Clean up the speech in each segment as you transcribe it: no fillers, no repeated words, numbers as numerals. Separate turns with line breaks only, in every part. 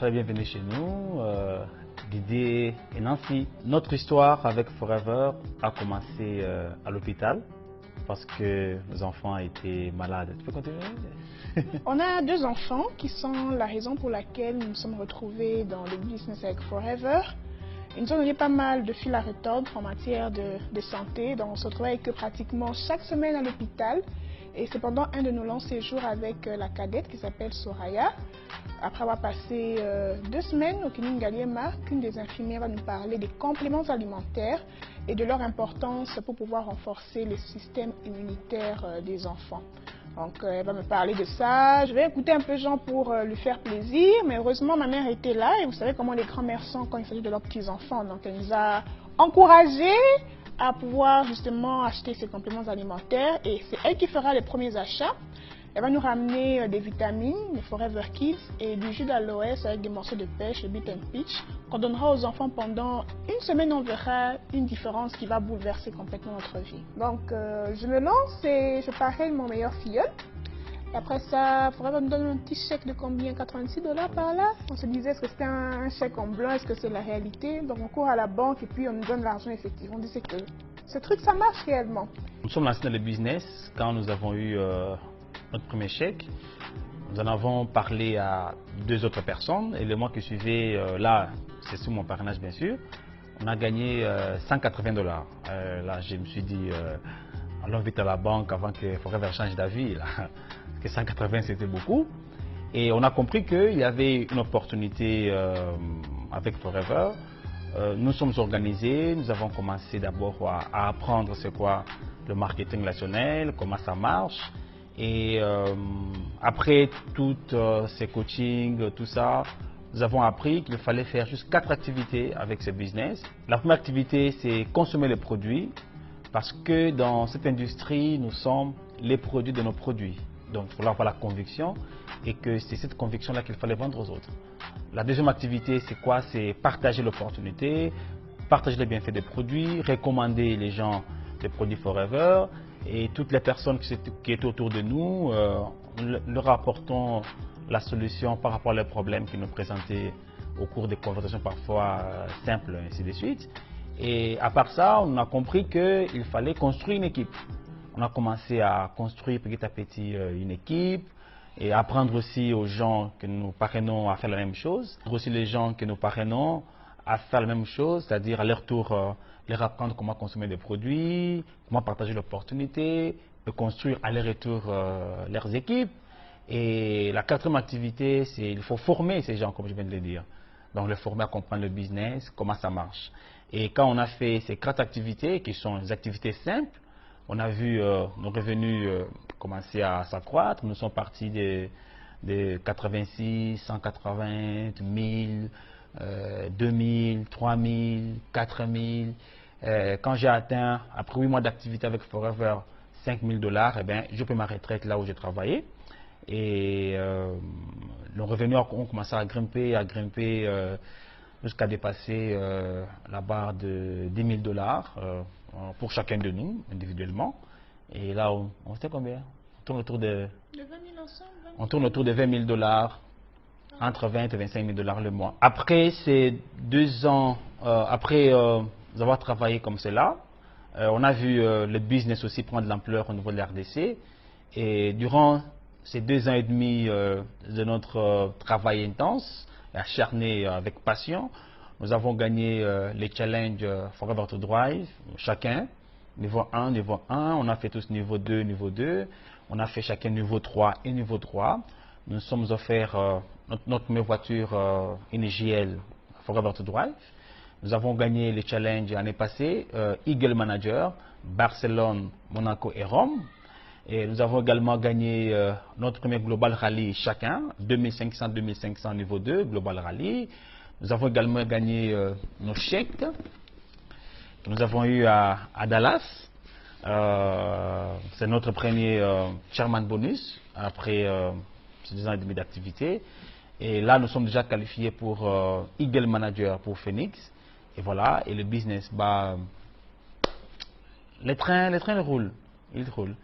soyez bienvenue chez nous. Didier et Nancy. Notre histoire avec Forever a commencé à l'hôpital parce que nos enfants étaient malades. Tu peux continuer?
On a 2 enfants qui sont la raison pour laquelle nous nous sommes retrouvés dans le business avec Forever. Ils nous ont donné pas mal de fil à retordre en matière de santé. Donc on se retrouvait avec eux pratiquement chaque semaine à l'hôpital. Et c'est pendant un de nos longs séjours avec la cadette qui s'appelle Soraya. Après avoir passé 2 semaines au clinique Galiema, qu'une des infirmières va nous parler des compléments alimentaires et de leur importance pour pouvoir renforcer le système immunitaire des enfants. Donc elle va me parler de ça, je vais écouter un peu Jean pour lui faire plaisir, mais heureusement ma mère était là et vous savez comment les grands-mères sont quand il s'agit de leurs petits-enfants. Donc elle nous a encouragés à pouvoir justement acheter ces compléments alimentaires et c'est elle qui fera les premiers achats. Elle va nous ramener des vitamines, des Forever Kids et du jus d'aloès avec des morceaux de pêche, le Beat and Peach, qu'on donnera aux enfants pendant une semaine. On verra une différence qui va bouleverser complètement notre vie. Donc je me lance et je parraine mon meilleur filleul. Et après ça, Forever nous donne un petit chèque de combien? 86 $ par là. On se disait, est-ce que c'était un chèque en blanc, est-ce que c'est la réalité? Donc on court à la banque et puis on nous donne l'argent effectivement. On dit que ce truc ça marche réellement.
Nous sommes lancés dans le business quand nous avons eu notre premier chèque. Nous en avons parlé à 2 autres personnes et le mois qui suivait, là, c'est sous mon parrainage bien sûr, on a gagné 180 $. Là, je me suis dit, allons vite à la banque avant que Forever change d'avis. Parce que 180 c'était beaucoup. Et on a compris qu'il y avait une opportunité avec Forever. Nous sommes organisés, nous avons commencé d'abord à apprendre c'est quoi le marketing relationnel, comment ça marche. Et après tous ces coachings, tout ça, nous avons appris qu'il fallait faire juste 4 activités avec ce business. La première activité, c'est consommer les produits, parce que dans cette industrie, nous sommes les produits de nos produits. Donc il faut avoir la conviction et que c'est cette conviction-là qu'il fallait vendre aux autres. La deuxième activité, c'est quoi? C'est partager l'opportunité, partager les bienfaits des produits, recommander les gens des produits Forever et toutes les personnes qui étaient autour de nous, leur apportons la solution par rapport aux problèmes qu'ils nous présentaient au cours des conversations parfois simples, et ainsi de suite. Et à part ça, on a compris qu'il fallait construire une équipe. On a commencé à construire petit à petit une équipe et apprendre aussi aux gens que nous parrainons à faire la même chose. Aussi les gens que nous parrainons à faire la même chose, c'est-à-dire à leur tour leur apprendre comment consommer des produits, comment partager l'opportunité, de construire à leur retour leurs équipes. Et la 4e activité, c'est il faut former ces gens, comme je viens de le dire. Donc les former à comprendre le business, comment ça marche. Et quand on a fait ces 4 activités, qui sont des activités simples, on a vu nos revenus commencer à s'accroître. Nous sommes partis de 86, 180, 1000, 2000, 3000, 4000. Quand j'ai atteint, après 8 mois d'activité avec Forever, 5000 $, eh bien, je peux ma retraite là où j'ai travaillé. Et nos revenus ont commencé à grimper jusqu'à dépasser la barre de 10 000 $ pour chacun de nous, individuellement. Et là, on sait combien? On tourne autour de
20 000 ensemble,
on tourne autour de 20 000 $, entre 20 et 25 000 $ le mois. Après ces 2 ans, après avoir travaillé comme cela, on a vu le business aussi prendre de l'ampleur au niveau de l'RDC. Et durant ces 2 ans et demi de notre travail intense, et acharné avec passion, nous avons gagné les challenges Forever to Drive, chacun, niveau 1, niveau 1, on a fait tous niveau 2, niveau 2, on a fait chacun niveau 3 et niveau 3. Nous nous sommes offerts notre première voiture, une GL Forever to Drive. Nous avons gagné les challenges l'année passée, Eagle Manager, Barcelone, Monaco et Rome. Et nous avons également gagné notre premier Global Rally chacun, 2500 niveau 2, Global Rally. Nous avons également gagné nos chèques que nous avons eu à Dallas. C'est notre premier Chairman Bonus après ces 2 ans et demi d'activité. Et là, nous sommes déjà qualifiés pour Eagle Manager pour Phoenix. Et voilà, et le business, les trains roulent, ils roulent.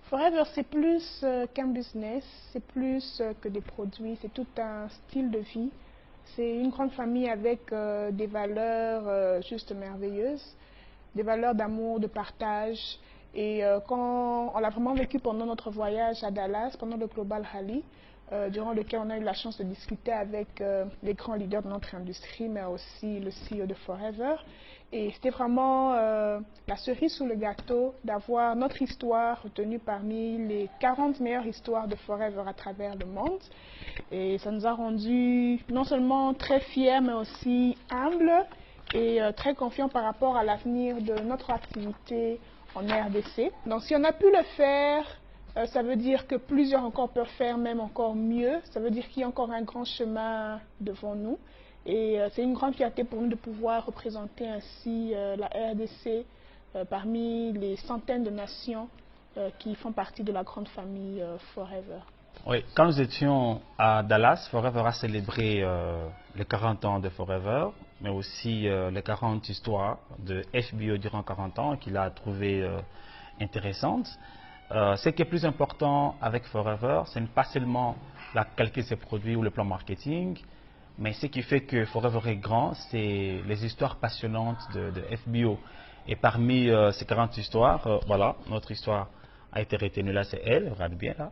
Forever, c'est plus qu'un business, c'est plus que des produits, c'est tout un style de vie. C'est une grande famille avec des valeurs juste merveilleuses, des valeurs d'amour, de partage. Et quand on l'a vraiment vécu pendant notre voyage à Dallas, pendant le Global Rally, durant lequel on a eu la chance de discuter avec les grands leaders de notre industrie, mais aussi le CEO de Forever. Et c'était vraiment la cerise sur le gâteau d'avoir notre histoire retenue parmi les 40 meilleures histoires de Forever à travers le monde. Et ça nous a rendus non seulement très fiers, mais aussi humbles et très confiants par rapport à l'avenir de notre activité en RDC. Donc si on a pu le faire, ça veut dire que plusieurs encore peuvent faire même encore mieux. Ça veut dire qu'il y a encore un grand chemin devant nous. Et c'est une grande fierté pour nous de pouvoir représenter ainsi la RDC parmi les centaines de nations qui font partie de la grande famille Forever.
Oui, quand nous étions à Dallas, Forever a célébré les 40 ans de Forever, mais aussi les 40 histoires de FBO durant 40 ans qu'il a trouvé intéressantes. Ce qui est plus important avec Forever, ce n'est pas seulement la qualité de ses produits ou le plan marketing, mais ce qui fait que Forever est grand, c'est les histoires passionnantes de FBO. Et parmi ces 40 histoires, voilà, notre histoire a été retenue là, c'est elle, regarde bien là.